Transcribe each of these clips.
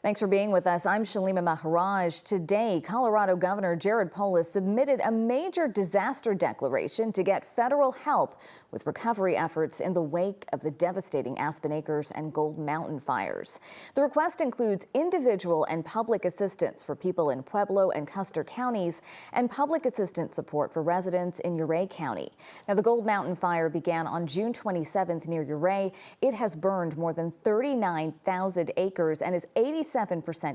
Thanks for being with us. I'm Shalima Maharaj. Today, Colorado Governor Jared Polis submitted a major disaster declaration to get federal help with recovery efforts in the wake of the devastating Aspen Acres and Gold Mountain fires. The request includes individual and public assistance for people in Pueblo and Custer counties and public assistance support for residents in Ouray County. Now, the Gold Mountain fire began on June 27th near Ouray. It has burned more than 39,000 acres and is 87%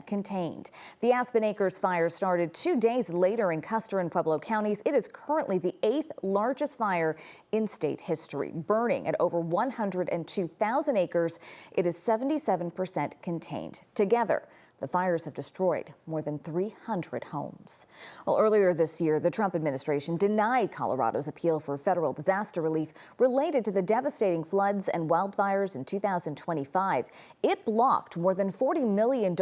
contained. The Aspen Acres fire started 2 days later in Custer and Pueblo counties. It is currently the 8th largest fire in state history, burning at over 102,000 acres. It is 77% contained. Together, the fires have destroyed more than 300 homes. Well, earlier this year, the Trump administration denied Colorado's appeal for federal disaster relief related to the devastating floods and wildfires in 2025. It blocked more than $40 million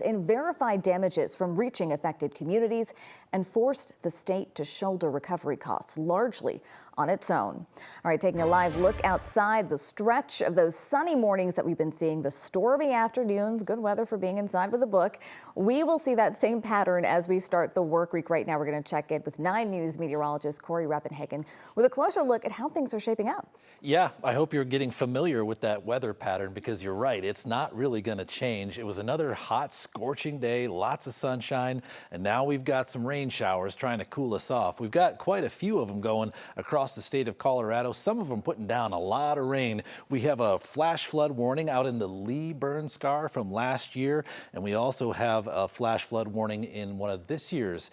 in verified damages from reaching affected communities and forced the state to shoulder recovery costs largely on its own. All right, taking a live look outside, the stretch of those sunny mornings that we've been seeing, the stormy afternoons, good weather for being inside with a book. We will see that same pattern as we start the work week. Right now, we're going to check in with 9 News meteorologist Corey Rappenhagen with a closer look at how things are shaping up. Yeah, I hope you're getting familiar with that weather pattern because you're right, it's not really going to change. It was another hot, scorching day, lots of sunshine, and now we've got some rain showers trying to cool us off. We've got quite a few of them going across the state of Colorado, some of them putting down a lot of rain. We have a flash flood warning out in the Lee burn scar from last year, and we also have a flash flood warning in one of this year's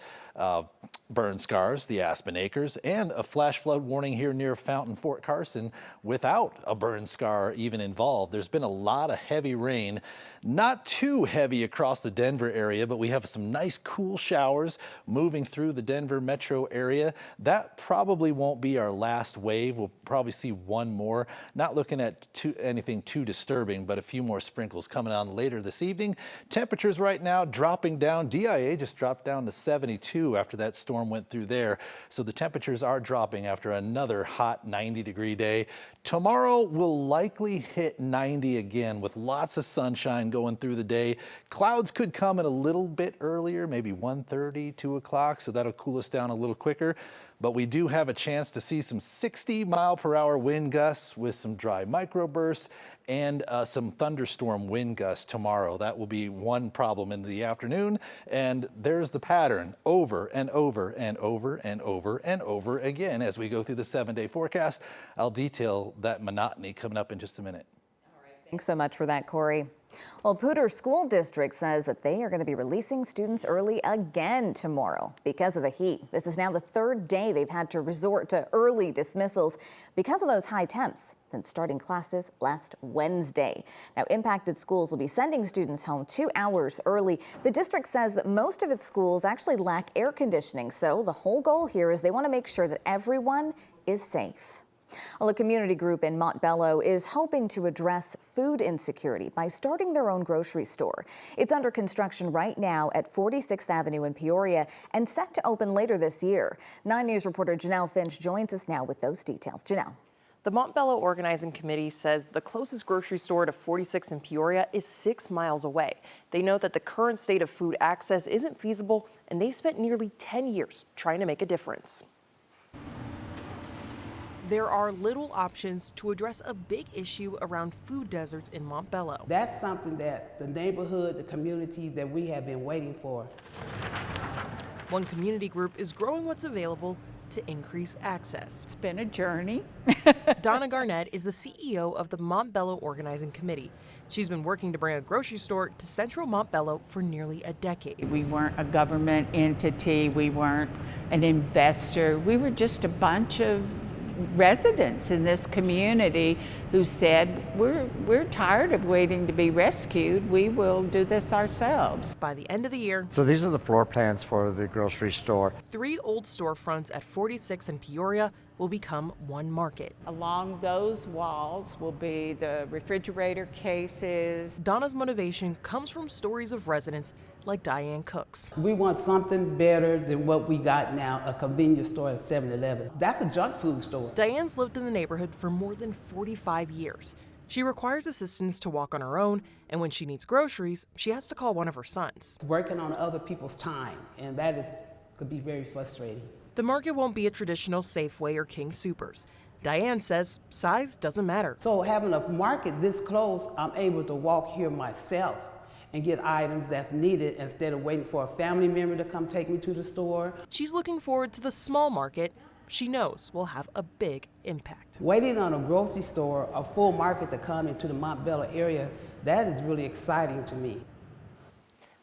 burn scars, the Aspen Acres, and a flash flood warning here near Fountain, Fort Carson, without a burn scar even involved. There's been a lot of heavy rain, not too heavy across the Denver area, but we have some nice cool showers moving through the Denver metro area. That probably won't be our last wave. We'll probably see one more. Not looking at anything too disturbing, but a few more sprinkles coming on later this evening. Temperatures right now dropping down. DIA just dropped down to 72 after that storm went through there. So the temperatures are dropping after another hot 90-degree day. Tomorrow will likely hit 90 again with lots of sunshine going through the day. Clouds could come in a little bit earlier, maybe 1:30, 2 o'clock, so that'll cool us down a little quicker. But we do have a chance to see some 60-mile-per-hour wind gusts with some dry microbursts and some thunderstorm wind gusts tomorrow. That will be one problem in the afternoon. And there's the pattern over and over and over and over and over again as we go through the 7-day forecast. I'll detail that monotony coming up in just a minute. All right, thanks so much for that, Corey. Well, Poudre School District says that they are going to be releasing students early again tomorrow because of the heat. This is now the 3rd day they've had to resort to early dismissals because of those high temps since starting classes last Wednesday. Now, impacted schools will be sending students home 2 hours early. The district says that most of its schools actually lack air conditioning, so the whole goal here is they want to make sure that everyone is safe. Well, a community group in Montbello is hoping to address food insecurity by starting their own grocery store. It's under construction right now at 46th Avenue in Peoria and set to open later this year. 9 News reporter Janelle Finch joins us now with those details. Janelle. The Montbello Organizing Committee says the closest grocery store to 46 in Peoria is 6 miles away. They know that the current state of food access isn't feasible, and they spent nearly 10 years trying to make a difference. There are little options to address a big issue around food deserts in Montbello. That's something that the neighborhood, the community that we have been waiting for. One community group is growing what's available to increase access. It's been a journey. Donna Garnett is the CEO of the Montbello Organizing Committee. She's been working to bring a grocery store to central Montbello for nearly a decade. We weren't a government entity. We weren't an investor. We were just a bunch of residents in this community who said, we're tired of waiting to be rescued. We will do this ourselves. By the end of the year, so these are the floor plans for the grocery store. 3 old storefronts at 46 in Peoria will become one market. Along those walls will be the refrigerator cases. Donna's motivation comes from stories of residents like Diane Cooks. We want something better than what we got now, a convenience store at 7-Eleven. That's a junk food store. Diane's lived in the neighborhood for more than 45 years. She requires assistance to walk on her own, and when she needs groceries, she has to call one of her sons. Working on other people's time, and could be very frustrating. The market won't be a traditional Safeway or King Soopers. Diane says size doesn't matter. So having a market this close, I'm able to walk here myself and get items that's needed instead of waiting for a family member to come take me to the store. She's looking forward to the small market she knows will have a big impact. Waiting on a grocery store, a full market to come into the Montbello area, that is really exciting to me.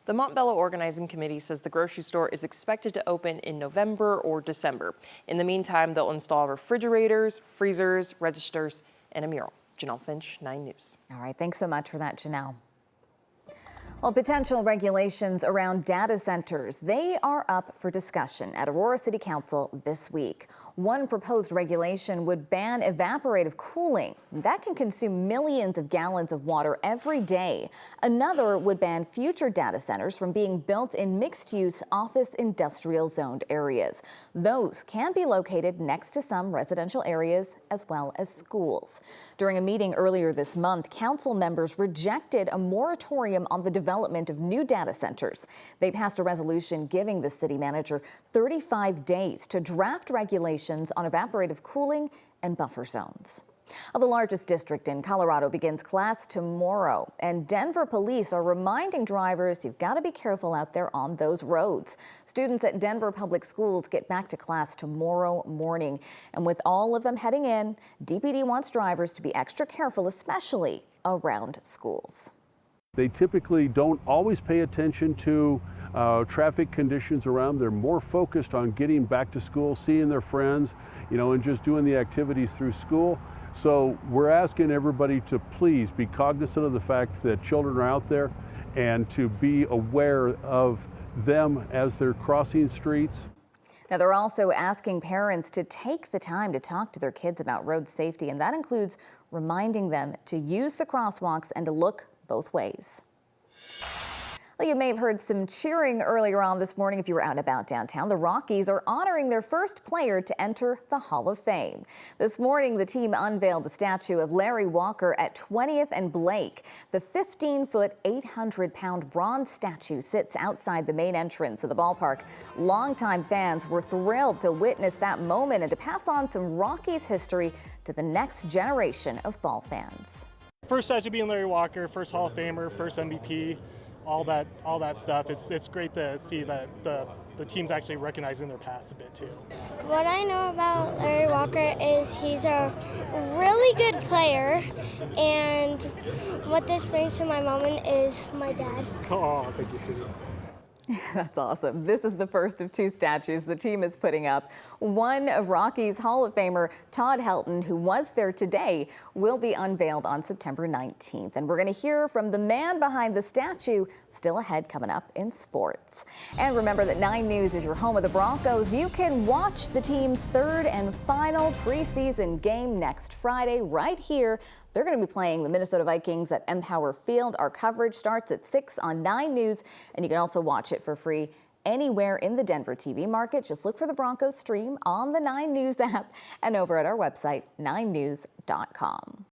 The Montbello Organizing Committee says the grocery store is expected to open in November or December. In the meantime, they'll install refrigerators, freezers, registers, and a mural. Janelle Finch, 9 News. All right, thanks so much for that, Janelle. Well, potential regulations around data centers, they are up for discussion at Aurora City Council this week. One proposed regulation would ban evaporative cooling. That can consume millions of gallons of water every day. Another would ban future data centers from being built in mixed-use office industrial zoned areas. Those can be located next to some residential areas as well as schools. During a meeting earlier this month, council members rejected a moratorium on the development of new data centers. They passed a resolution giving the city manager 35 days to draft regulations on evaporative cooling and buffer zones. The largest district in Colorado begins class tomorrow, and Denver police are reminding drivers you've got to be careful out there on those roads. Students at Denver Public Schools get back to class tomorrow morning, and with all of them heading in, DPD wants drivers to be extra careful, especially around schools. They typically don't always pay attention to traffic conditions around. They're more focused on getting back to school, seeing their friends, and just doing the activities through school. So we're asking everybody to please be cognizant of the fact that children are out there and to be aware of them as they're crossing streets. Now, they're also asking parents to take the time to talk to their kids about road safety, and that includes reminding them to use the crosswalks and to look both ways. Well, you may have heard some cheering earlier on this morning if you were out and about downtown. The Rockies are honoring their first player to enter the Hall of Fame. This morning, the team unveiled the statue of Larry Walker at 20th and Blake. The 15-foot, 800-pound bronze statue sits outside the main entrance of the ballpark. Longtime fans were thrilled to witness that moment and to pass on some Rockies history to the next generation of ball fans. First statue being Larry Walker, first Hall of Famer, first MVP. All that stuff. It's great to see that the team's actually recognizing their paths a bit too. What I know about Larry Walker is he's a really good player, and what this brings to my moment is my dad. Oh, thank you, Susan. That's awesome. This is the first of two statues the team is putting up. One of Rockies Hall of Famer Todd Helton, who was there today, will be unveiled on September 19th. And we're going to hear from the man behind the statue, still ahead coming up in sports. And remember that 9 News is your home of the Broncos. You can watch the team's third and final preseason game next Friday right here. They're going to be playing the Minnesota Vikings at Empower Field. Our coverage starts at 6 on 9 News, and you can also watch it for free anywhere in the Denver TV market. Just look for the Broncos stream on the 9 News app and over at our website, 9news.com.